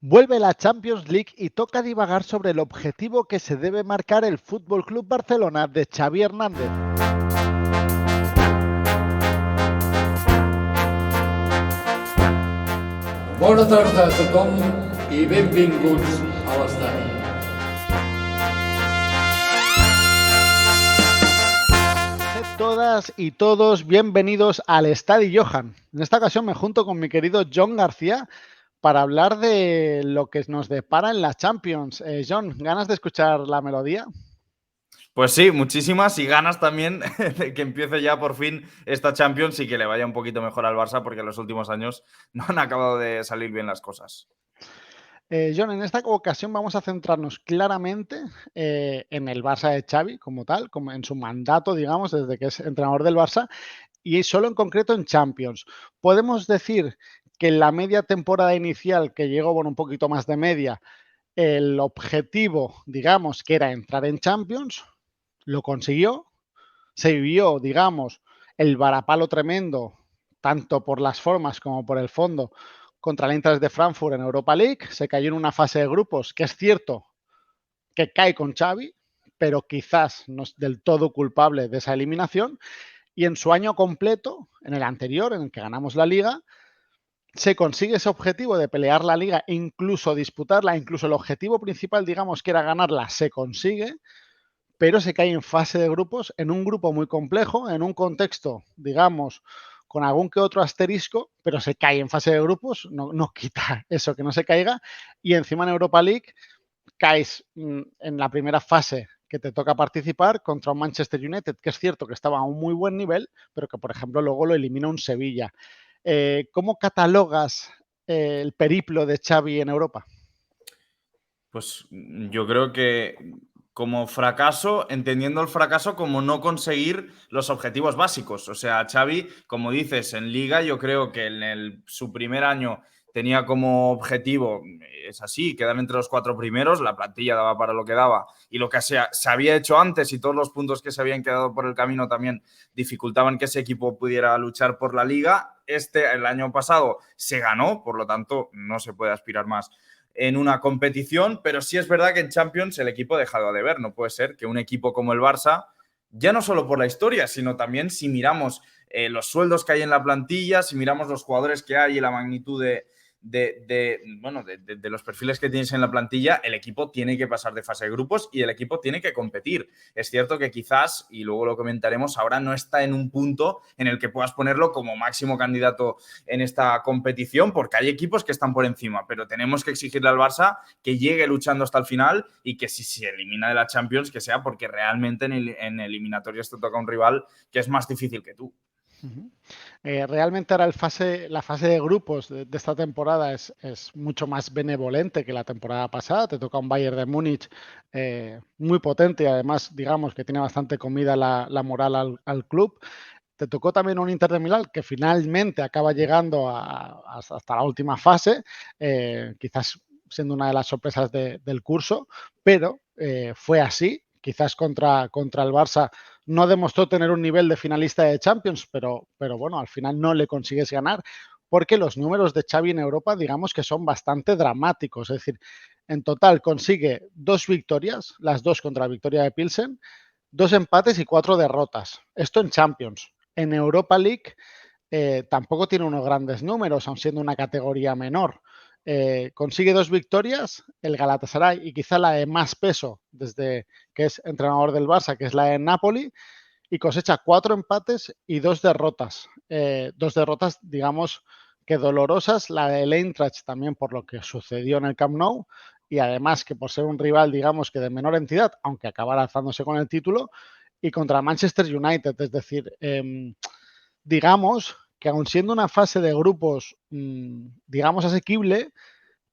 Vuelve la Champions League y toca divagar sobre el objetivo que se debe marcar el Fútbol Club Barcelona de Xavi Hernández. Bona tarda a tothom i benvinguts a l'estadi. Sed todas y todos bienvenidos al Estadio Johan. En esta ocasión me junto con mi querido John García para hablar de lo que nos depara en la Champions. John, ¿ganas de escuchar la melodía? Pues sí, muchísimas y ganas también de que empiece ya por fin esta Champions y que le vaya un poquito mejor al Barça porque en los últimos años no han acabado de salir bien las cosas. John, en esta ocasión vamos a centrarnos claramente en el Barça de Xavi como tal, como en su mandato, digamos, desde que es entrenador del Barça, y solo en concreto en Champions. Podemos decir que en la media temporada inicial, que llegó, bueno, un poquito más de media, el objetivo, digamos, que era entrar en Champions, lo consiguió. Se vivió, digamos, el varapalo tremendo, tanto por las formas como por el fondo, contra el Eintracht de Frankfurt en Europa League. Se cayó en una fase de grupos que es cierto que cae con Xavi, pero quizás no es del todo culpable de esa eliminación. Y en su año completo, en el anterior, en el que ganamos la Liga, se consigue ese objetivo de pelear la Liga, incluso disputarla, incluso el objetivo principal, digamos, que era ganarla, se consigue, pero se cae en fase de grupos, en un grupo muy complejo, en un contexto, digamos, con algún que otro asterisco, pero se cae en fase de grupos, no quita eso que no se caiga, y encima en Europa League caes en la primera fase que te toca participar contra un Manchester United, que es cierto que estaba a un muy buen nivel, pero que, por ejemplo, luego lo elimina un Sevilla. ¿Cómo catalogas el periplo de Xavi en Europa? Pues yo creo que como fracaso, entendiendo el fracaso como no conseguir los objetivos básicos. O sea, Xavi, como dices, en Liga yo creo que en su primer año tenía como objetivo, es así, quedar entre los 4 primeros, la plantilla daba para lo que daba y lo que se había hecho antes y todos los puntos que se habían quedado por el camino también dificultaban que ese equipo pudiera luchar por la Liga. El año pasado se ganó, por lo tanto no se puede aspirar más en una competición, pero sí es verdad que en Champions el equipo ha dejado de ver. No puede ser que un equipo como el Barça, ya no solo por la historia, sino también si miramos los sueldos que hay en la plantilla, si miramos los jugadores que hay y la magnitud de los perfiles que tienes en la plantilla, el equipo tiene que pasar de fase de grupos y el equipo tiene que competir. Es cierto que quizás, y luego lo comentaremos, ahora no está en un punto en el que puedas ponerlo como máximo candidato en esta competición, porque hay equipos que están por encima, pero tenemos que exigirle al Barça que llegue luchando hasta el final y que si se elimina de la Champions, que sea porque realmente en eliminatorias te toca un rival que es más difícil que tú. Realmente ahora la fase de grupos de esta temporada es mucho más benevolente que la temporada pasada. Te toca un Bayern de Múnich muy potente y además, digamos, que tiene bastante comida la moral al club. Te tocó también un Inter de Milán que finalmente acaba llegando hasta la última fase, quizás siendo una de las sorpresas del curso, pero fue así. Quizás contra el Barça no demostró tener un nivel de finalista de Champions, pero bueno, al final no le consigues ganar porque los números de Xavi en Europa, digamos que son bastante dramáticos. Es decir, en total consigue 2 victorias, las 2 contra la Victoria de Pilsen, 2 empates y 4 derrotas. Esto en Champions. En Europa League tampoco tiene unos grandes números, aun siendo una categoría menor. Consigue 2 victorias, el Galatasaray, y quizá la de más peso desde que es entrenador del Barça, que es la de Napoli, y cosecha 4 empates y 2 derrotas. 2 derrotas, digamos, que dolorosas, la del Eintracht también por lo que sucedió en el Camp Nou, y además que por ser un rival, digamos, que de menor entidad, aunque acabara alzándose con el título, y contra Manchester United, es decir, digamos que aun siendo una fase de grupos, digamos, asequible,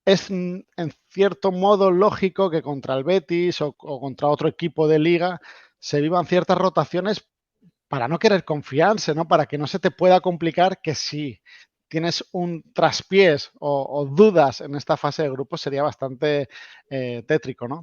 es en cierto modo lógico que contra el Betis o contra otro equipo de liga se vivan ciertas rotaciones para no querer confiarse, ¿no? Para que no se te pueda complicar que si tienes un traspiés o dudas en esta fase de grupos sería bastante tétrico, ¿no?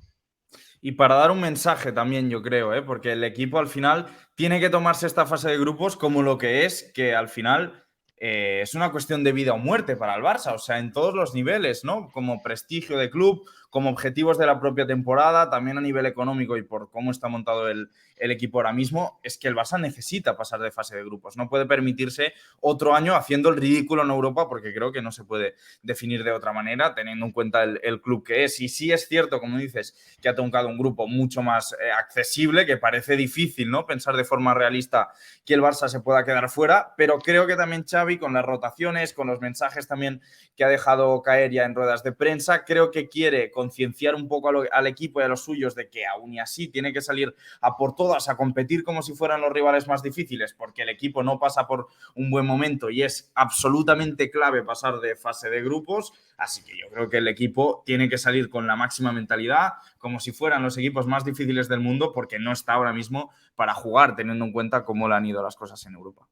Y para dar un mensaje también, yo creo, porque el equipo al final tiene que tomarse esta fase de grupos como lo que es, que al final es una cuestión de vida o muerte para el Barça, o sea, en todos los niveles, ¿no? Como prestigio de club, como objetivos de la propia temporada, también a nivel económico y por cómo está montado el equipo ahora mismo, es que el Barça necesita pasar de fase de grupos. No puede permitirse otro año haciendo el ridículo en Europa, porque creo que no se puede definir de otra manera, teniendo en cuenta el club que es. Y sí es cierto, como dices, que ha tocado un grupo mucho más accesible, que parece difícil, ¿no? Pensar de forma realista que el Barça se pueda quedar fuera, pero creo que también Xavi, con las rotaciones, con los mensajes también que ha dejado caer ya en ruedas de prensa, creo que quiere concienciar un poco al equipo y a los suyos de que aún y así tiene que salir a por todas, a competir como si fueran los rivales más difíciles, porque el equipo no pasa por un buen momento y es absolutamente clave pasar de fase de grupos. Así que yo creo que el equipo tiene que salir con la máxima mentalidad, como si fueran los equipos más difíciles del mundo, porque no está ahora mismo para jugar, teniendo en cuenta cómo le han ido las cosas en Europa.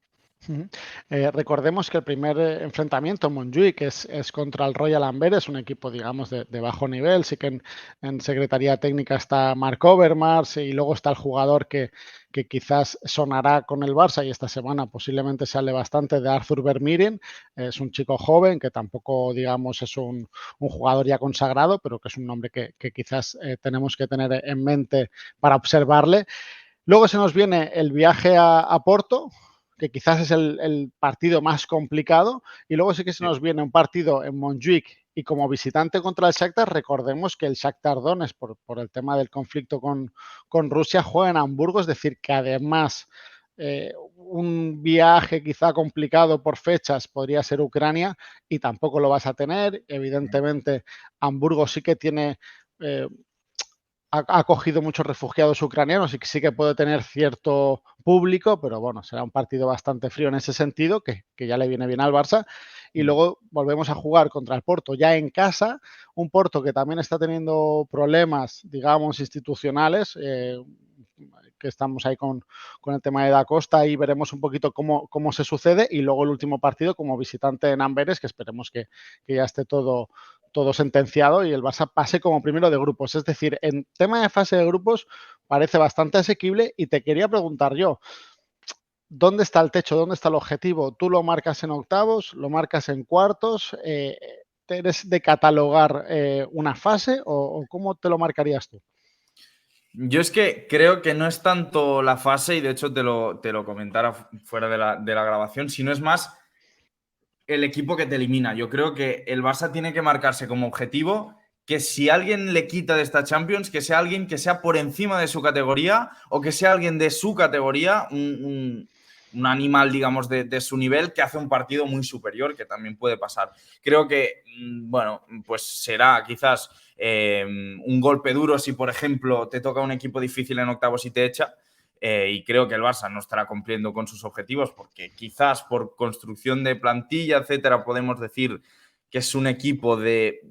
Recordemos que el primer enfrentamiento en Montjuic es contra el Royal Amberes, un equipo, digamos, de bajo nivel. Sí que en Secretaría Técnica está Marc Overmars y luego está el jugador que quizás sonará con el Barça y esta semana posiblemente sale bastante, de Arthur Vermeeren. Es un chico joven que tampoco, digamos, es un jugador ya consagrado, pero que es un nombre que quizás tenemos que tener en mente para observarle. Luego se nos viene el viaje a Porto, que quizás es el partido más complicado, y luego sí que se nos viene un partido en Montjuic y como visitante contra el Shakhtar. Recordemos que el Shakhtar Donetsk, por el tema del conflicto con Rusia, juega en Hamburgo, es decir, que además un viaje quizá complicado por fechas podría ser Ucrania y tampoco lo vas a tener. Evidentemente, Hamburgo sí que tiene... ha acogido muchos refugiados ucranianos y que sí que puede tener cierto público, pero bueno, será un partido bastante frío en ese sentido, que ya le viene bien al Barça. Y luego volvemos a jugar contra el Porto ya en casa, un Porto que también está teniendo problemas, digamos, institucionales, que estamos ahí con el tema de Da Costa y veremos un poquito cómo se sucede. Y luego el último partido como visitante en Amberes, que esperemos que ya esté todo sentenciado y el Barça pase como primero de grupos. Es decir, en tema de fase de grupos parece bastante asequible y te quería preguntar yo, ¿dónde está el techo? ¿Dónde está el objetivo? ¿Tú lo marcas en octavos? ¿Lo marcas en cuartos? ¿Eres de catalogar una fase o cómo te lo marcarías tú? Yo es que creo que no es tanto la fase, y de hecho te lo comentara fuera de la grabación, sino es más el equipo que te elimina. Yo creo que el Barça tiene que marcarse como objetivo que si alguien le quita de esta Champions, que sea alguien que sea por encima de su categoría o que sea alguien de su categoría, un animal, digamos, de su nivel que hace un partido muy superior, que también puede pasar. Creo que, bueno, pues será quizás un golpe duro si, por ejemplo, te toca un equipo difícil en octavos y te echa. Y creo que el Barça no estará cumpliendo con sus objetivos porque quizás por construcción de plantilla, etcétera, podemos decir que es un equipo de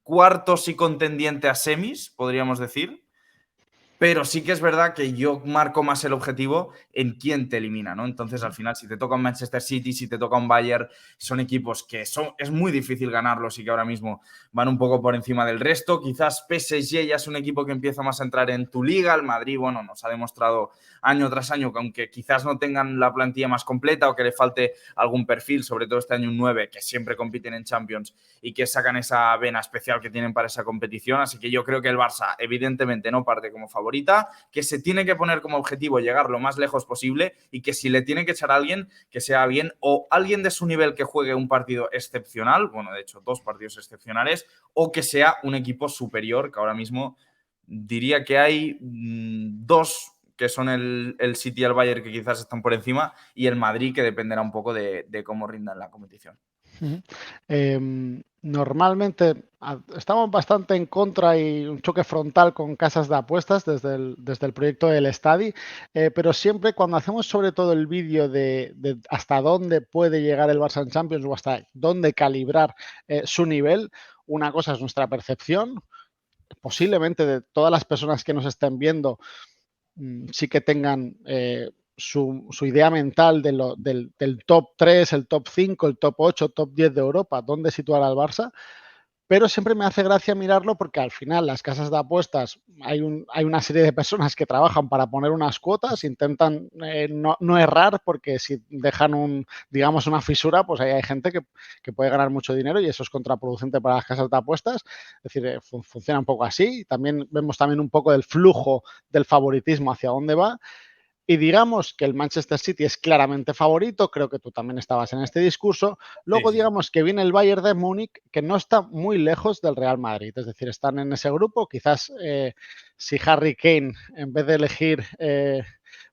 cuartos y contendiente a semis, podríamos decir. Pero sí que es verdad que yo marco más el objetivo en quién te elimina, ¿no? Entonces, al final, si te toca un Manchester City, si te toca un Bayern, son equipos que es muy difícil ganarlos y que ahora mismo van un poco por encima del resto. Quizás PSG ya es un equipo que empieza más a entrar en tu liga. El Madrid, bueno, nos ha demostrado año tras año que aunque quizás no tengan la plantilla más completa o que le falte algún perfil, sobre todo este año un 9, que siempre compiten en Champions y que sacan esa vena especial que tienen para esa competición. Así que yo creo que el Barça, evidentemente, no parte como favorita, que se tiene que poner como objetivo llegar lo más lejos posible y que si le tiene que echar a alguien, que sea alguien o alguien de su nivel que juegue un partido excepcional, bueno, de hecho, 2 partidos excepcionales, o que sea un equipo superior, que ahora mismo diría que hay 2 que son el City y el Bayern, que quizás están por encima, y el Madrid, que dependerá un poco de cómo rindan la competición. Normalmente estamos bastante en contra y un choque frontal con casas de apuestas desde el proyecto del Estadi, pero siempre cuando hacemos sobre todo el vídeo de hasta dónde puede llegar el Barça en Champions o hasta dónde calibrar su nivel, una cosa es nuestra percepción, posiblemente de todas las personas que nos estén viendo sí que tengan su idea mental del top 3, el top 5, el top 8, top 10 de Europa, dónde situar al Barça. pero siempre me hace gracia mirarlo porque al final las casas de apuestas hay una serie de personas que trabajan para poner unas cuotas, intentan no errar porque si dejan digamos una fisura, pues ahí hay gente que puede ganar mucho dinero y eso es contraproducente para las casas de apuestas. Es decir, funciona un poco así. También vemos también un poco del flujo del favoritismo hacia dónde va. Y digamos que el Manchester City es claramente favorito, creo que tú también estabas en este discurso. Sí, Luego sí. digamos que viene el Bayern de Múnich, que no está muy lejos del Real Madrid, es decir, están en ese grupo. Quizás si Harry Kane, en vez de elegir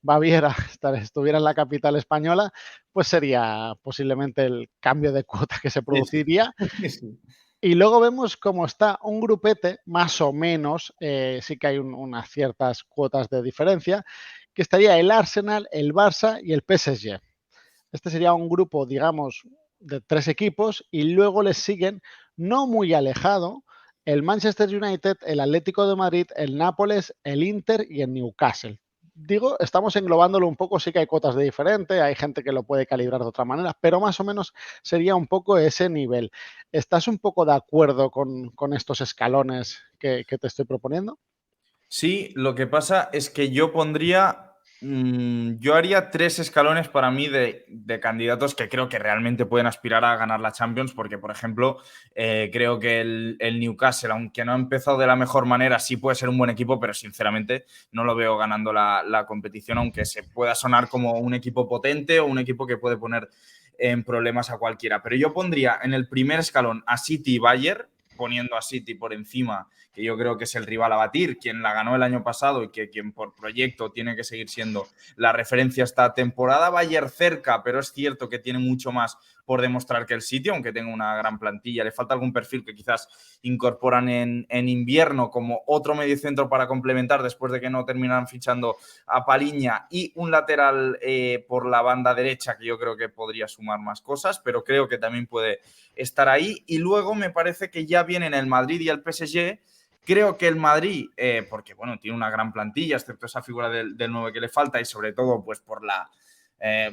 Baviera, estuviera en la capital española, pues sería posiblemente el cambio de cuota que se Sí, sí. produciría. Sí. Y luego vemos cómo está un grupete, más o menos, sí que hay unas ciertas cuotas de diferencia, que estaría el Arsenal, el Barça y el PSG. Este sería un grupo, digamos, de 3 equipos y luego les siguen, no muy alejado, el Manchester United, el Atlético de Madrid, el Nápoles, el Inter y el Newcastle. Digo, estamos englobándolo un poco, sí que hay cuotas de diferente, hay gente que lo puede calibrar de otra manera, pero más o menos sería un poco ese nivel. ¿Estás un poco de acuerdo con estos escalones que te estoy proponiendo? Sí, lo que pasa es que yo pondría, yo haría 3 escalones para mí de candidatos que creo que realmente pueden aspirar a ganar la Champions, porque, por ejemplo, creo que el Newcastle, aunque no ha empezado de la mejor manera, sí puede ser un buen equipo, pero sinceramente no lo veo ganando la competición, aunque se pueda sonar como un equipo potente o un equipo que puede poner en problemas a cualquiera. Pero yo pondría en el primer escalón a City y Bayern, poniendo a City por encima, que yo creo que es el rival a batir, quien la ganó el año pasado y quien por proyecto tiene que seguir siendo la referencia esta temporada. Bayern cerca, pero es cierto que tiene mucho más por demostrar que el City, aunque tenga una gran plantilla. Le falta algún perfil que quizás incorporan en invierno como otro mediocentro para complementar después de que no terminaran fichando a Paliña y un lateral por la banda derecha que yo creo que podría sumar más cosas, pero creo que también puede estar ahí. Y luego me parece que ya vienen el Madrid y el PSG. Creo que el Madrid, porque bueno, tiene una gran plantilla, excepto esa figura del 9 que le falta y sobre todo pues por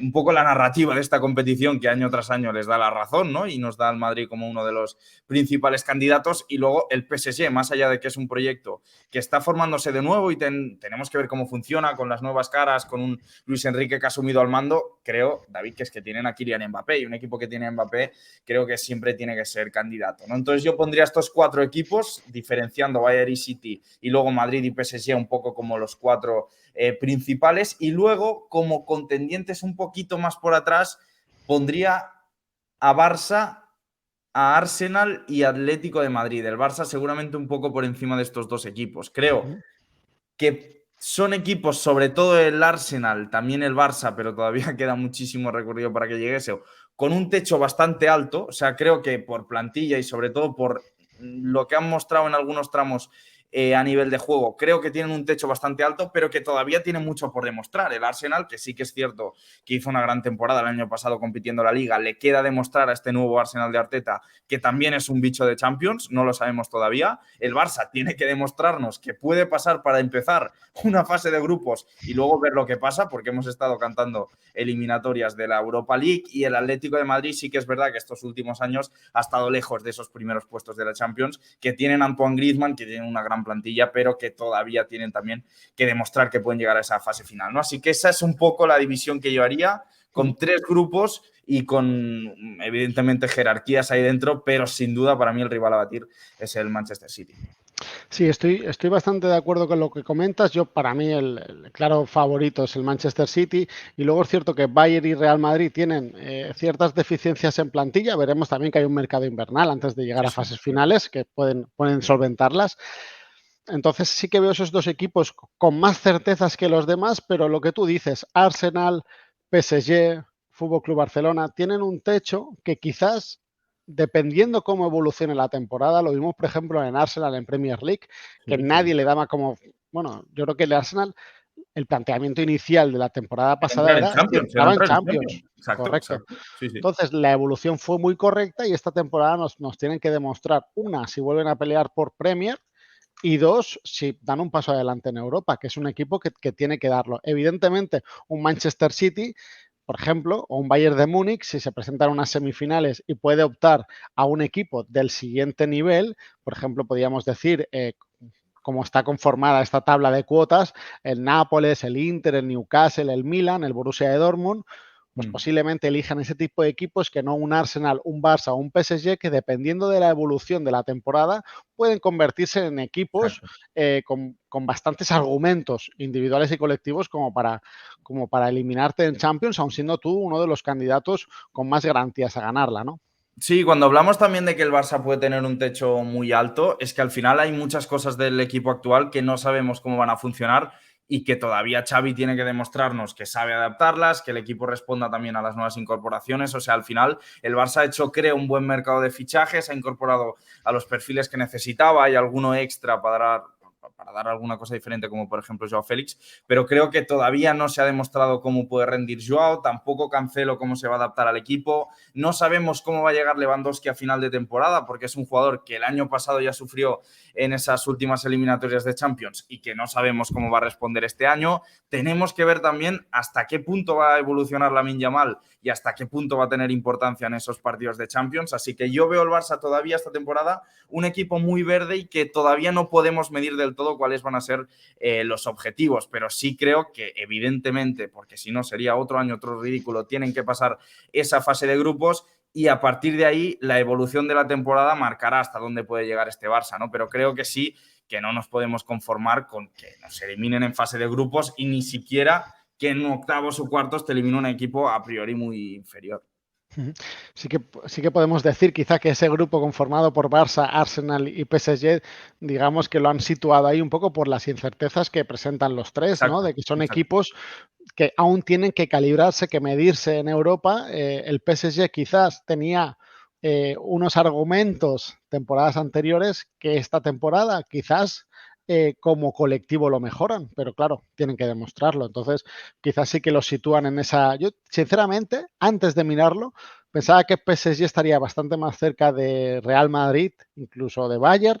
un poco la narrativa de esta competición que año tras año les da la razón, ¿no? Y nos da al Madrid como uno de los principales candidatos. Y luego el PSG, más allá de que es un proyecto que está formándose de nuevo y tenemos que ver cómo funciona con las nuevas caras, con un Luis Enrique que ha asumido al mando, creo, David, que es que tienen a Kylian Mbappé y un equipo que tiene a Mbappé creo que siempre tiene que ser candidato, ¿no? Entonces yo pondría estos 4 equipos, diferenciando Bayern y City y luego Madrid y PSG un poco como los 4 principales, y luego como contendientes un poquito más por atrás pondría a Barça, a Arsenal y Atlético de Madrid. El Barça seguramente un poco por encima de estos 2 equipos. Creo que son equipos, sobre todo el Arsenal, también el Barça, pero todavía queda muchísimo recorrido para que llegue eso, con un techo bastante alto. O sea, creo que por plantilla y sobre todo por lo que han mostrado en algunos tramos a nivel de juego, creo que tienen un techo bastante alto, pero que todavía tienen mucho por demostrar. El Arsenal, que sí que es cierto que hizo una gran temporada el año pasado compitiendo en la Liga, le queda demostrar a este nuevo Arsenal de Arteta que también es un bicho de Champions, no lo sabemos todavía. El Barça tiene que demostrarnos que puede pasar para empezar una fase de grupos y luego ver lo que pasa, porque hemos estado cantando eliminatorias de la Europa League, y el Atlético de Madrid sí que es verdad que estos últimos años ha estado lejos de esos primeros puestos de la Champions, que tienen Antoine Griezmann, que tienen una gran plantilla, pero que todavía tienen también que demostrar que pueden llegar a esa fase final, ¿no? Así que esa es un poco la división que yo haría, con 3 grupos y con evidentemente jerarquías ahí dentro, pero sin duda para mí el rival a batir es el Manchester City. Sí, estoy bastante de acuerdo con lo que comentas. Yo, para mí, el claro favorito es el Manchester City. Y luego es cierto que Bayern y Real Madrid tienen ciertas deficiencias en plantilla. Veremos también que hay un mercado invernal antes de llegar Sí, a sí. fases finales que pueden solventarlas. Entonces sí que veo esos 2 equipos con más certezas que los demás, pero lo que tú dices, Arsenal, PSG, Fútbol Club Barcelona, tienen un techo que quizás, dependiendo cómo evolucione la temporada, lo vimos, por ejemplo, en Arsenal en Premier League, que Sí, sí. nadie le daba como, bueno, yo creo que el Arsenal, el planteamiento inicial de la temporada pasada era si Era entraba en entrar en Champions, Champions. Exacto, correcto. exacto. Sí, sí. Entonces, la evolución fue muy correcta y esta temporada nos tienen que demostrar, una, si vuelven a pelear por Premier, y 2, si dan un paso adelante en Europa, que es un equipo que tiene que darlo. Evidentemente, un Manchester City por ejemplo, o un Bayern de Múnich, si se presenta en unas semifinales y puede optar a un equipo del siguiente nivel, por ejemplo, podríamos decir, como está conformada esta tabla de cuotas, el Nápoles, el Inter, el Newcastle, el Milan, el Borussia de Dortmund, pues posiblemente elijan ese tipo de equipos que no un Arsenal, un Barça o un PSG, que dependiendo de la evolución de la temporada pueden convertirse en equipos con bastantes argumentos individuales y colectivos como para eliminarte en Champions, aun siendo tú uno de los candidatos con más garantías a ganarla, ¿no? Sí, cuando hablamos también de que el Barça puede tener un techo muy alto, es que al final hay muchas cosas del equipo actual que no sabemos cómo van a funcionar y que todavía Xavi tiene que demostrarnos que sabe adaptarlas, que el equipo responda también a las nuevas incorporaciones. O sea, al final el Barça ha hecho, creo, un buen mercado de fichajes, ha incorporado a los perfiles que necesitaba y alguno extra para dar alguna cosa diferente, como por ejemplo Joao Félix, pero creo que todavía no se ha demostrado cómo puede rendir Joao, tampoco Cancelo cómo se va a adaptar al equipo, no sabemos cómo va a llegar Lewandowski a final de temporada, porque es un jugador que el año pasado ya sufrió en esas últimas eliminatorias de Champions y que no sabemos cómo va a responder este año. Tenemos que ver también hasta qué punto va a evolucionar Lamine Yamal y hasta qué punto va a tener importancia en esos partidos de Champions, así que yo veo el Barça todavía esta temporada un equipo muy verde y que todavía no podemos medir del todo cuáles van a ser los objetivos, pero sí creo que evidentemente, porque si no sería otro año otro ridículo, tienen que pasar esa fase de grupos y a partir de ahí la evolución de la temporada marcará hasta dónde puede llegar este Barça, ¿no? Pero creo que sí, que no nos podemos conformar con que nos eliminen en fase de grupos y ni siquiera que en octavos o cuartos te elimine un equipo a priori muy inferior. Sí que podemos decir quizá que ese grupo conformado por Barça, Arsenal y PSG, digamos que lo han situado ahí un poco por las incertezas que presentan los tres, ¿no? Exacto, De que son exacto. equipos que aún tienen que calibrarse, que medirse en Europa. El PSG quizás tenía unos argumentos temporadas anteriores que esta temporada quizás como colectivo lo mejoran, pero claro, tienen que demostrarlo. Entonces, quizás sí que lo sitúan en esa... Yo, sinceramente, antes de mirarlo, pensaba que PSG estaría bastante más cerca de Real Madrid, incluso de Bayern.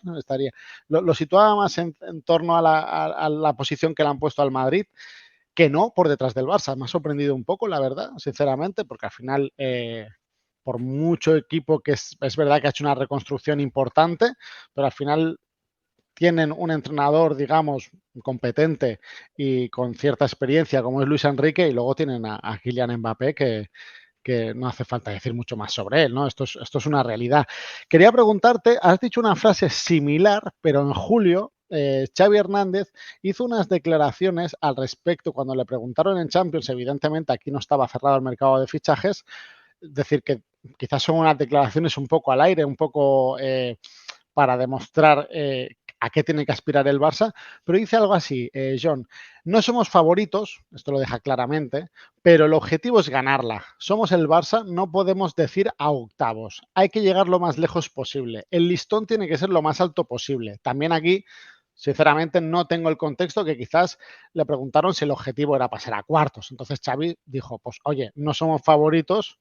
Lo situaba más en torno a la posición que le han puesto al Madrid, que no por detrás del Barça. Me ha sorprendido un poco, la verdad, sinceramente, porque al final, por mucho equipo que es verdad que ha hecho una reconstrucción importante, pero al final tienen un entrenador, digamos, competente y con cierta experiencia como es Luis Enrique, y luego tienen a Kylian Mbappé que no hace falta decir mucho más sobre él, ¿no? Esto es una realidad. Quería preguntarte, has dicho una frase similar, pero en julio Xavi Hernández hizo unas declaraciones al respecto cuando le preguntaron en Champions, evidentemente aquí no estaba cerrado el mercado de fichajes, es decir, que quizás son unas declaraciones un poco al aire, un poco para demostrar a qué tiene que aspirar el Barça, pero dice algo así, John, no somos favoritos, esto lo deja claramente, pero el objetivo es ganarla. Somos el Barça, no podemos decir a octavos. Hay que llegar lo más lejos posible. El listón tiene que ser lo más alto posible. También aquí, sinceramente, no tengo el contexto que quizás le preguntaron si el objetivo era pasar a cuartos. Entonces Xavi dijo, pues oye, no somos favoritos,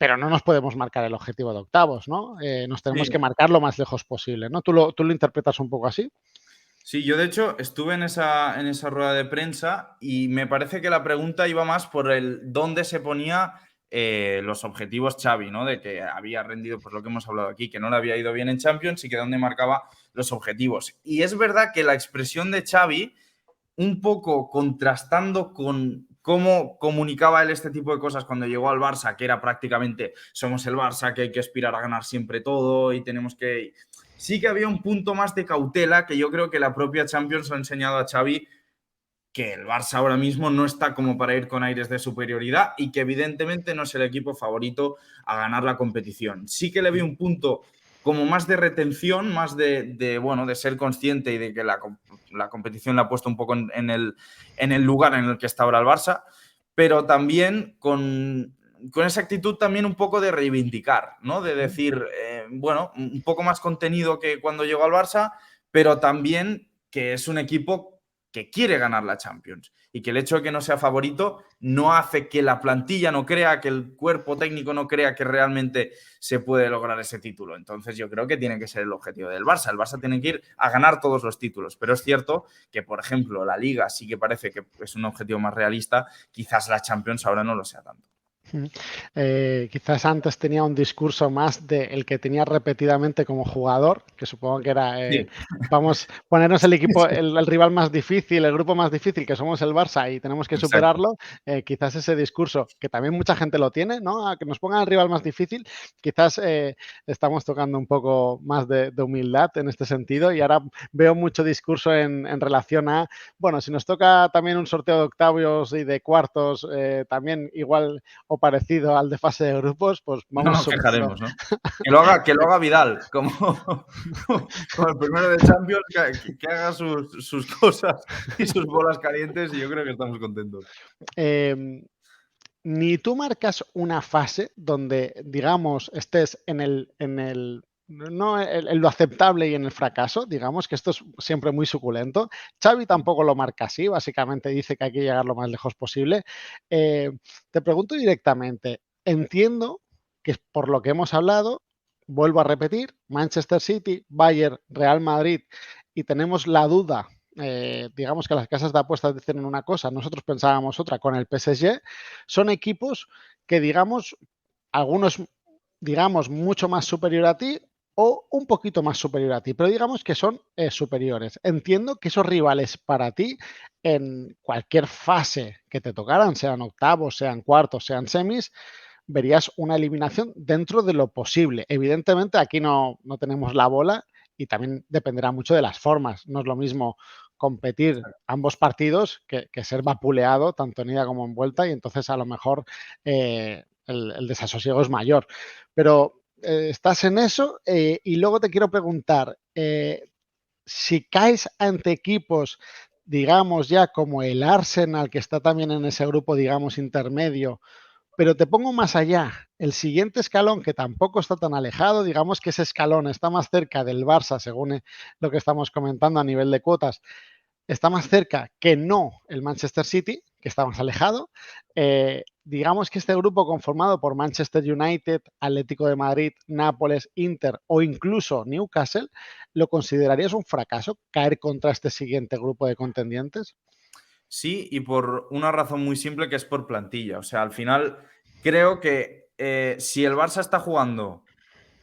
pero no nos podemos marcar el objetivo de octavos, ¿no? Nos tenemos que Sí. marcar lo más lejos posible, ¿no? Tú lo interpretas un poco así? Sí, yo de hecho estuve en esa rueda de prensa y me parece que la pregunta iba más por el dónde se ponía los objetivos Xavi, ¿no? De que había rendido, pues lo que hemos hablado aquí, que no le había ido bien en Champions y que dónde marcaba los objetivos. Y es verdad que la expresión de Xavi, un poco contrastando con cómo comunicaba él este tipo de cosas cuando llegó al Barça, que era prácticamente somos el Barça, que hay que aspirar a ganar siempre todo y tenemos que... Sí que había un punto más de cautela que yo creo que la propia Champions ha enseñado a Xavi que el Barça ahora mismo no está como para ir con aires de superioridad y que evidentemente no es el equipo favorito a ganar la competición. Sí que le vi un punto como más de retención, más bueno, de ser consciente y de que la competición la ha puesto un poco en el lugar en el que está ahora el Barça, pero también con esa actitud también un poco de reivindicar, ¿no? De decir, bueno, un poco más contenido que cuando llegó al Barça, pero también que es un equipo que quiere ganar la Champions y que el hecho de que no sea favorito no hace que la plantilla no crea, que el cuerpo técnico no crea que realmente se puede lograr ese título. Entonces yo creo que tiene que ser el objetivo del Barça. El Barça tiene que ir a ganar todos los títulos, pero es cierto que, por ejemplo, la Liga sí que parece que es un objetivo más realista, quizás la Champions ahora no lo sea tanto. Quizás antes tenía un discurso más de el que tenía repetidamente como jugador, que supongo que era Sí. vamos a ponernos el equipo, el rival más difícil, el grupo más difícil, que somos el Barça y tenemos que Exacto. superarlo. Quizás ese discurso, que también mucha gente lo tiene, ¿no? A que nos pongan el rival más difícil, quizás estamos tocando un poco más de humildad en este sentido y ahora veo mucho discurso en relación a, bueno, si nos toca también un sorteo de octavios y de cuartos, también igual o parecido al de fase de grupos, pues No vamos nos superando. quejaremos, ¿no? Que lo haga Vidal, como el primero de Champions, que haga sus cosas y sus bolas calientes y yo creo que estamos contentos. Ni tú marcas una fase donde, digamos, estés no en lo aceptable y en el fracaso, digamos que esto es siempre muy suculento. Xavi tampoco lo marca así, básicamente dice que hay que llegar lo más lejos posible. Te pregunto directamente, entiendo que por lo que hemos hablado, vuelvo a repetir, Manchester City, Bayern, Real Madrid, y tenemos la duda, digamos que las casas de apuestas dicen una cosa, nosotros pensábamos otra con el PSG, son equipos que digamos, algunos digamos mucho más superior a ti o un poquito más superior a ti, pero digamos que son superiores. Entiendo que esos rivales para ti en cualquier fase que te tocaran, sean octavos, sean cuartos, sean semis, verías una eliminación dentro de lo posible. Evidentemente aquí no tenemos la bola y también dependerá mucho de las formas. No es lo mismo competir ambos partidos que ser vapuleado tanto en ida como en vuelta y entonces a lo mejor el desasosiego es mayor. Pero estás en eso y luego te quiero preguntar, si caes ante equipos, digamos ya como el Arsenal, que está también en ese grupo, digamos, intermedio, pero te pongo más allá, el siguiente escalón, que tampoco está tan alejado, digamos que ese escalón está más cerca del Barça, según lo que estamos comentando a nivel de cuotas, está más cerca que no el Manchester City, que está más alejado. Digamos que este grupo conformado por Manchester United, Atlético de Madrid, Nápoles, Inter o incluso Newcastle, ¿lo considerarías un fracaso caer contra este siguiente grupo de contendientes? Sí, y por una razón muy simple que es por plantilla. O sea, al final creo que si el Barça está jugando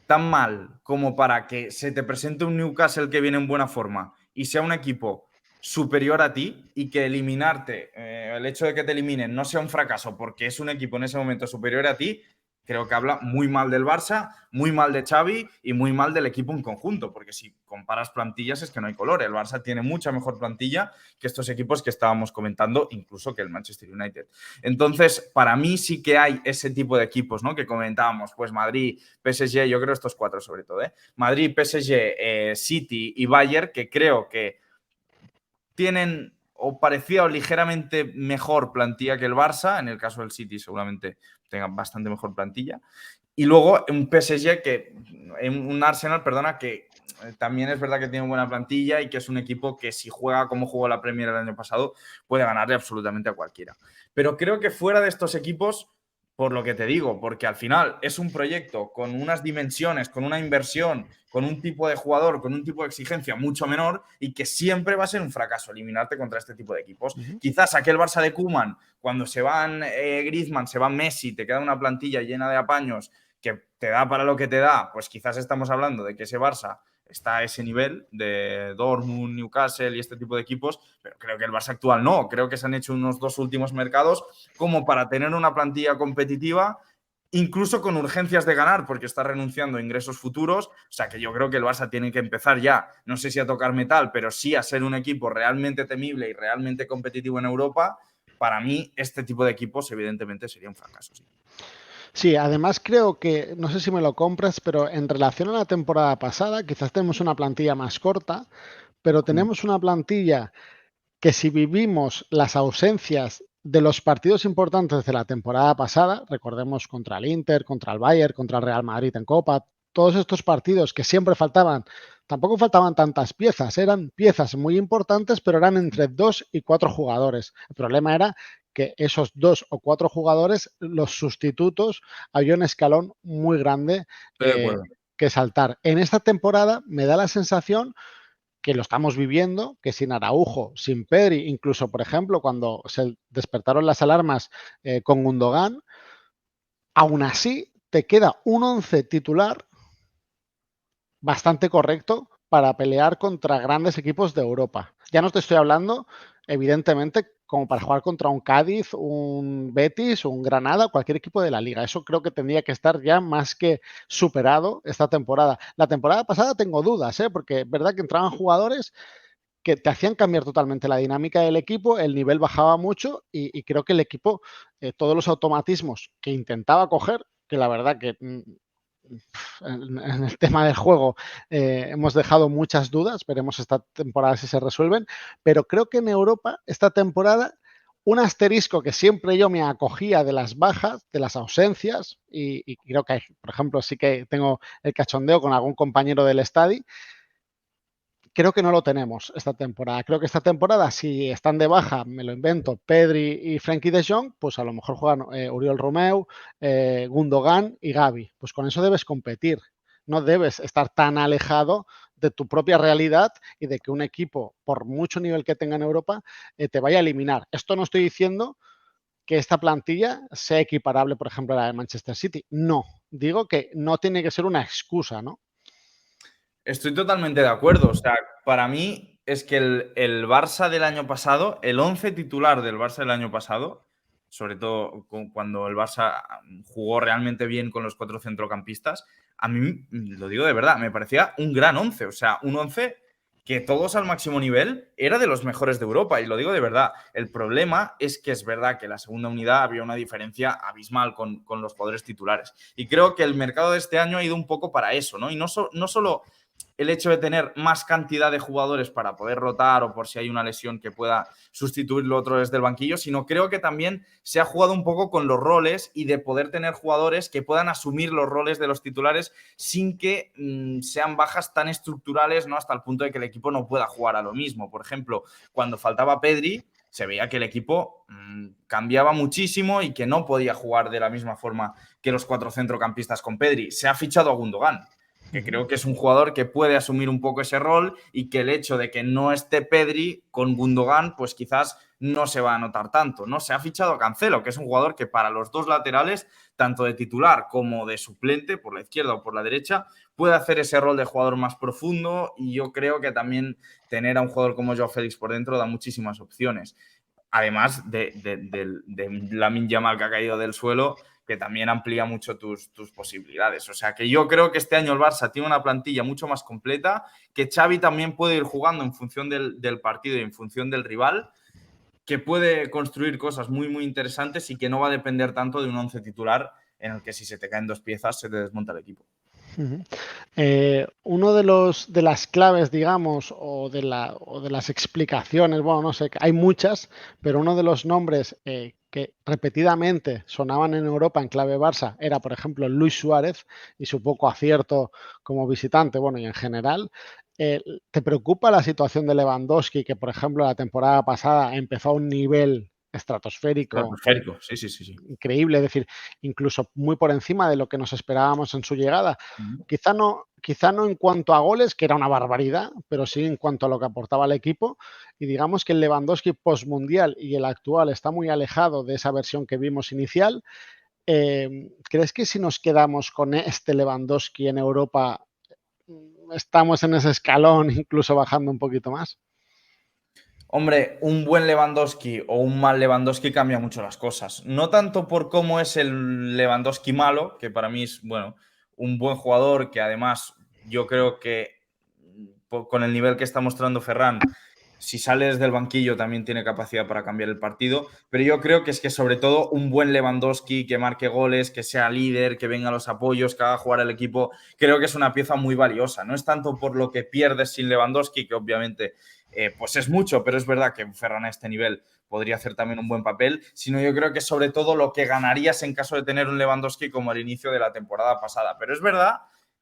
tan mal como para que se te presente un Newcastle que viene en buena forma y sea un equipo superior a ti y que eliminarte, el hecho de que te eliminen no sea un fracaso porque es un equipo en ese momento superior a ti, creo que habla muy mal del Barça, muy mal de Xavi y muy mal del equipo en conjunto, porque si comparas plantillas es que no hay color. El Barça tiene mucha mejor plantilla que estos equipos que estábamos comentando, incluso que el Manchester United. Entonces, para mí sí que hay ese tipo de equipos, ¿no? Que comentábamos, pues Madrid, PSG, yo creo estos cuatro sobre todo, ¿eh? Madrid, PSG, City y Bayern, que creo que tienen o parecía o ligeramente mejor plantilla que el Barça. En el caso del City seguramente tengan bastante mejor plantilla. Y luego un PSG un Arsenal, perdona, que también es verdad que tiene buena plantilla y que es un equipo que si juega como jugó la Premier el año pasado puede ganarle absolutamente a cualquiera. Pero creo que fuera de estos equipos, por lo que te digo, porque al final es un proyecto con unas dimensiones, con una inversión, con un tipo de jugador, con un tipo de exigencia mucho menor y que siempre va a ser un fracaso eliminarte contra este tipo de equipos. Quizás aquel Barça de Koeman, cuando se van Griezmann, se van Messi, te queda una plantilla llena de apaños que te da para lo que te da, pues quizás estamos hablando de que ese Barça está a ese nivel de Dortmund, Newcastle y este tipo de equipos, pero creo que el Barça actual no. Creo que se han hecho unos dos últimos mercados como para tener una plantilla competitiva, incluso con urgencias de ganar, porque está renunciando a ingresos futuros. O sea que yo creo que el Barça tiene que empezar ya, no sé si a tocar metal, pero sí a ser un equipo realmente temible y realmente competitivo en Europa. Para mí, este tipo de equipos, evidentemente, sería un fracaso. Sí. Sí, además creo que, no sé si me lo compras, pero en relación a la temporada pasada, quizás tenemos una plantilla más corta, pero tenemos una plantilla que si vivimos las ausencias de los partidos importantes de la temporada pasada, recordemos contra el Inter, contra el Bayern, contra el Real Madrid en Copa, todos estos partidos que siempre faltaban tampoco faltaban tantas piezas, eran piezas muy importantes, pero eran entre 2 y 4 jugadores. El problema era que esos 2 o 4 jugadores, los sustitutos, había un escalón muy grande Estoy de acuerdo. que saltar. En esta temporada me da la sensación que lo estamos viviendo, que sin Araujo, sin Pedri, incluso, por ejemplo, cuando se despertaron las alarmas con Gundogan, aún así te queda un 11 titular bastante correcto para pelear contra grandes equipos de Europa. Ya no te estoy hablando, evidentemente, como para jugar contra un Cádiz, un Betis, un Granada, cualquier equipo de la liga. Eso creo que tendría que estar ya más que superado esta temporada. La temporada pasada tengo dudas, porque es verdad que entraban jugadores que te hacían cambiar totalmente la dinámica del equipo, el nivel bajaba mucho y creo que el equipo, todos los automatismos que intentaba coger, que la verdad que en el tema del juego hemos dejado muchas dudas, veremos esta temporada si se resuelven, pero creo que en Europa esta temporada un asterisco que siempre yo me acogía de las bajas, de las ausencias, y creo que, por ejemplo, sí que tengo el cachondeo con algún compañero del estadio, creo que no lo tenemos esta temporada. Creo que esta temporada, si están de baja, me lo invento, Pedri y Frenkie de Jong, pues a lo mejor juegan Oriol Romeu, Gundogan y Gavi. Pues con eso debes competir. No debes estar tan alejado de tu propia realidad y de que un equipo, por mucho nivel que tenga en Europa, te vaya a eliminar. Esto no estoy diciendo que esta plantilla sea equiparable, por ejemplo, a la de Manchester City. No, digo que no tiene que ser una excusa, ¿no? Estoy totalmente de acuerdo. O sea, para mí es que el Barça del año pasado, el 11 titular del Barça del año pasado, sobre todo cuando el Barça jugó realmente bien con los 4 centrocampistas, a mí, lo digo de verdad, me parecía un gran 11. O sea, un 11 que todos al máximo nivel era de los mejores de Europa. Y lo digo de verdad. El problema es que es verdad que en la segunda unidad había una diferencia abismal con los jugadores titulares. Y creo que el mercado de este año ha ido un poco para eso, ¿no? Y no solo el hecho de tener más cantidad de jugadores para poder rotar o por si hay una lesión que pueda sustituir lo otro desde el banquillo, sino creo que también se ha jugado un poco con los roles y de poder tener jugadores que puedan asumir los roles de los titulares sin que sean bajas tan estructurales, ¿no? Hasta el punto de que el equipo no pueda jugar a lo mismo. Por ejemplo, cuando faltaba Pedri, se veía que el equipo cambiaba muchísimo y que no podía jugar de la misma forma que los 4 centrocampistas con Pedri. Se ha fichado a Gundogan, que creo que es un jugador que puede asumir un poco ese rol y que el hecho de que no esté Pedri con Gundogan, pues quizás no se va a notar tanto, ¿no? Se ha fichado a Cancelo, que es un jugador que para los dos laterales, tanto de titular como de suplente, por la izquierda o por la derecha, puede hacer ese rol de jugador más profundo y yo creo que también tener a un jugador como Joao Félix por dentro da muchísimas opciones. Además de Lamine Yamal, que ha caído del suelo, que también amplía mucho tus posibilidades. O sea que yo creo que este año el Barça tiene una plantilla mucho más completa, que Xavi también puede ir jugando en función del partido y en función del rival, que puede construir cosas muy, muy interesantes y que no va a depender tanto de un 11 titular en el que si se te caen 2 piezas se te desmonta el equipo. Uno de las claves, digamos, o de las explicaciones, bueno, no sé, hay muchas, pero uno de los nombres que repetidamente sonaban en Europa en clave Barça era, por ejemplo, Luis Suárez y su poco acierto como visitante, bueno, y en general. ¿Te preocupa la situación de Lewandowski, que, por ejemplo, la temporada pasada empezó a un nivel estratosférico, Estratosférico, sí, sí, sí, sí. increíble, es decir, incluso muy por encima de lo que nos esperábamos en su llegada? Quizá no en cuanto a goles, que era una barbaridad, pero sí en cuanto a lo que aportaba al equipo. Y digamos que el Lewandowski postmundial y el actual está muy alejado de esa versión que vimos inicial. ¿Crees que si nos quedamos con este Lewandowski en Europa, estamos en ese escalón, incluso bajando un poquito más? Hombre, un buen Lewandowski o un mal Lewandowski cambia mucho las cosas. No tanto por cómo es el Lewandowski malo, que para mí es, bueno, un buen jugador que además yo creo que con el nivel que está mostrando Ferran, si sale desde el banquillo también tiene capacidad para cambiar el partido, pero yo creo que es que sobre todo un buen Lewandowski que marque goles, que sea líder, que venga a los apoyos, que haga jugar al equipo, creo que es una pieza muy valiosa. No es tanto por lo que pierdes sin Lewandowski, que obviamente pues es mucho, pero es verdad que Ferran a este nivel podría hacer también un buen papel, sino yo creo que sobre todo lo que ganarías en caso de tener un Lewandowski como al inicio de la temporada pasada. Pero es verdad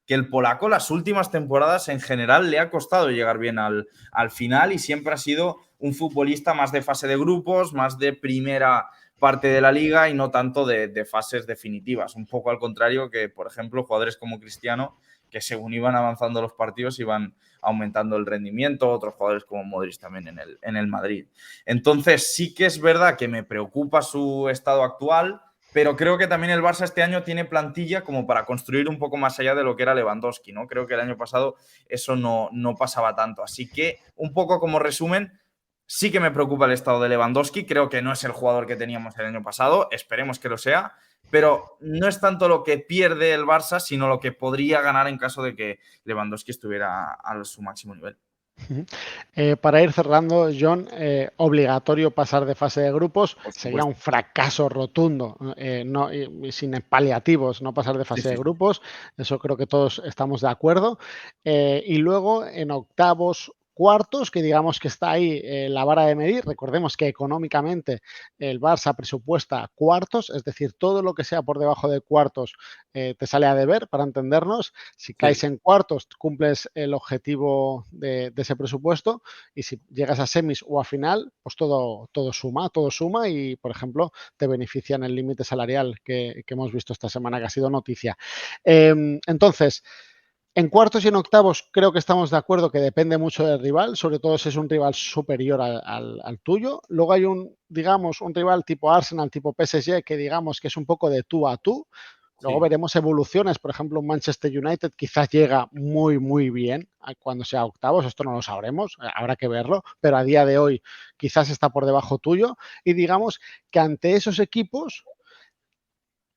que el polaco las últimas temporadas en general le ha costado llegar bien al final y siempre ha sido un futbolista más de fase de grupos, más de primera parte de la liga y no tanto de fases definitivas. Un poco al contrario que, por ejemplo, jugadores como Cristiano, que según iban avanzando los partidos iban aumentando el rendimiento, otros jugadores como Modric también en el Madrid. Entonces sí que es verdad que me preocupa su estado actual, pero creo que también el Barça este año tiene plantilla como para construir un poco más allá de lo que era Lewandowski, ¿no? Creo que el año pasado eso no pasaba tanto. Así que, un poco como resumen, sí que me preocupa el estado de Lewandowski. Creo que no es el jugador que teníamos el año pasado. Esperemos que lo sea. Pero no es tanto lo que pierde el Barça, sino lo que podría ganar en caso de que Lewandowski estuviera a su máximo nivel. Para ir cerrando, John, obligatorio pasar de fase de grupos. Por Sería supuesto. un fracaso rotundo, y sin paliativos, no pasar de Sí, fase de sí, sí. grupos. Eso creo que todos estamos de acuerdo. Y luego en octavos, cuartos, que digamos que está ahí la vara de medir. Recordemos que económicamente el Barça presupuesta cuartos, es decir, todo lo que sea por debajo de cuartos te sale a deber, para entendernos. Si caes Sí. en cuartos, cumples el objetivo de ese presupuesto, y si llegas a semis o a final, pues todo suma y, por ejemplo, te beneficia en el límite salarial que hemos visto esta semana, que ha sido noticia. Entonces, en cuartos y en octavos creo que estamos de acuerdo que depende mucho del rival, sobre todo si es un rival superior al tuyo. Luego hay digamos, un rival tipo Arsenal, tipo PSG, que digamos que es un poco de tú a tú. Luego Sí. veremos evoluciones, por ejemplo, un Manchester United quizás llega muy bien cuando sea octavos, esto no lo sabremos, habrá que verlo, pero a día de hoy quizás está por debajo tuyo, y digamos que ante esos equipos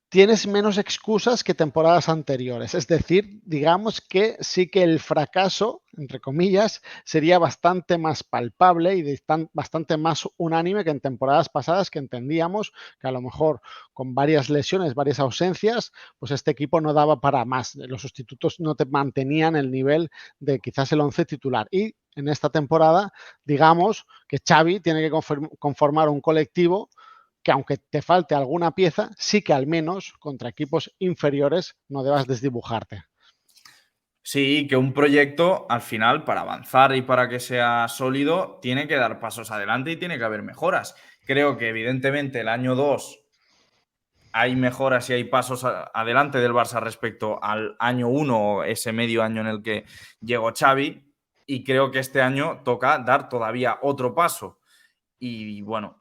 tienes menos excusas que temporadas anteriores. Es decir, digamos que sí que el fracaso, entre comillas, sería bastante más palpable y bastante más unánime que en temporadas pasadas, que entendíamos que a lo mejor con varias lesiones, varias ausencias, pues este equipo no daba para más. Los sustitutos no te mantenían el nivel de quizás el 11 titular. Y en esta temporada, digamos que Xavi tiene que conformar un colectivo que, aunque te falte alguna pieza, sí que al menos contra equipos inferiores no debas desdibujarte. Sí, que un proyecto, al final, para avanzar y para que sea sólido, tiene que dar pasos adelante y tiene que haber mejoras. Creo que, evidentemente, el año 2 hay mejoras y hay pasos adelante del Barça respecto al año 1, ese medio año en el que llegó Xavi, y creo que este año toca dar todavía otro paso. Y bueno,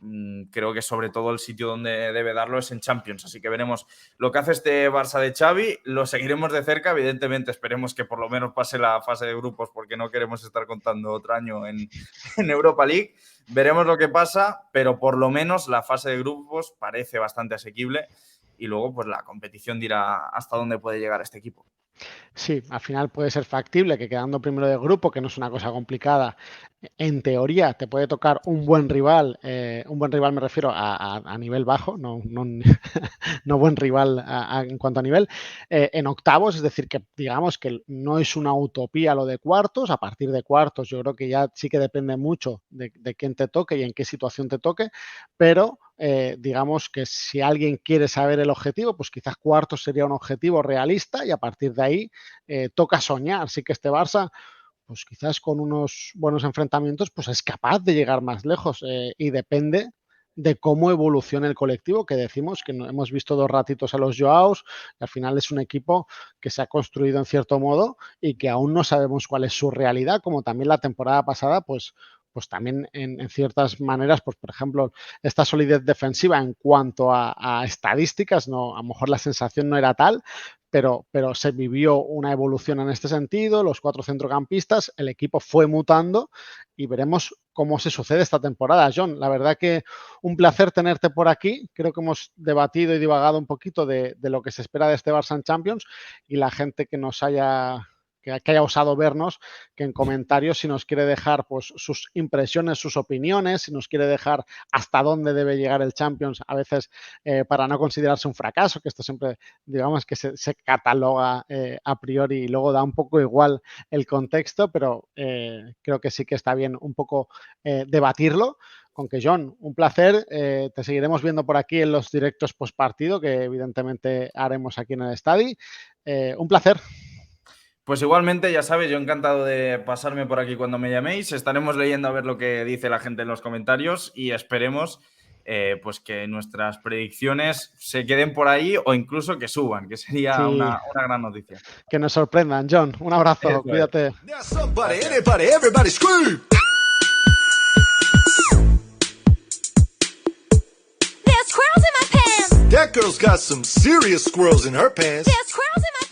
creo que sobre todo el sitio donde debe darlo es en Champions. Así que veremos lo que hace este Barça de Xavi. Lo seguiremos de cerca. Evidentemente, esperemos que por lo menos pase la fase de grupos, porque no queremos estar contando otro año en Europa League. Veremos lo que pasa, pero por lo menos la fase de grupos parece bastante asequible. Y luego, pues la competición dirá hasta dónde puede llegar este equipo. Sí, al final puede ser factible que, quedando primero de grupo, que no es una cosa complicada, en teoría te puede tocar un buen rival me refiero a nivel bajo, no buen rival en cuanto a nivel, en octavos, es decir, que digamos que no es una utopía lo de cuartos. A partir de cuartos yo creo que ya sí que depende mucho de quién te toque y en qué situación te toque, pero digamos que si alguien quiere saber el objetivo, pues quizás cuartos sería un objetivo realista, y a partir de ahí toca soñar. Sí que este Barça, pues quizás con unos buenos enfrentamientos, pues es capaz de llegar más lejos, y depende de cómo evolucione el colectivo, que decimos que no, hemos visto 2 ratitos a los Joaos, y al final es un equipo que se ha construido en cierto modo y que aún no sabemos cuál es su realidad, como también la temporada pasada, pues también en ciertas maneras, pues por ejemplo, esta solidez defensiva en cuanto a estadísticas, no, a lo mejor la sensación no era tal, pero se vivió una evolución en este sentido. Los 4 centrocampistas, el equipo fue mutando, y veremos cómo se sucede esta temporada. John, la verdad que un placer tenerte por aquí. Creo que hemos debatido y divagado un poquito de lo que se espera de este Barça en Champions, y la gente que haya osado vernos, que en comentarios, si nos quiere dejar pues sus impresiones, sus opiniones, si nos quiere dejar hasta dónde debe llegar el Champions, a veces para no considerarse un fracaso, que esto siempre digamos que se cataloga a priori y luego da un poco igual el contexto, pero creo que sí que está bien un poco debatirlo. Con que, John, un placer. Te seguiremos viendo por aquí en los directos post partido, que evidentemente haremos aquí en el estadio. Un placer. Pues igualmente, ya sabes, yo encantado de pasarme por aquí cuando me llaméis. Estaremos leyendo a ver lo que dice la gente en los comentarios y esperemos pues que nuestras predicciones se queden por ahí o incluso que suban, que sería Sí, una gran noticia. que nos sorprendan. John, un abrazo, Eso es. cuídate. Now somebody, Gracias. anybody, everybody scream! There's squirrels in my pants. That girl's got some serious squirrels in her pants. There's squirrels in my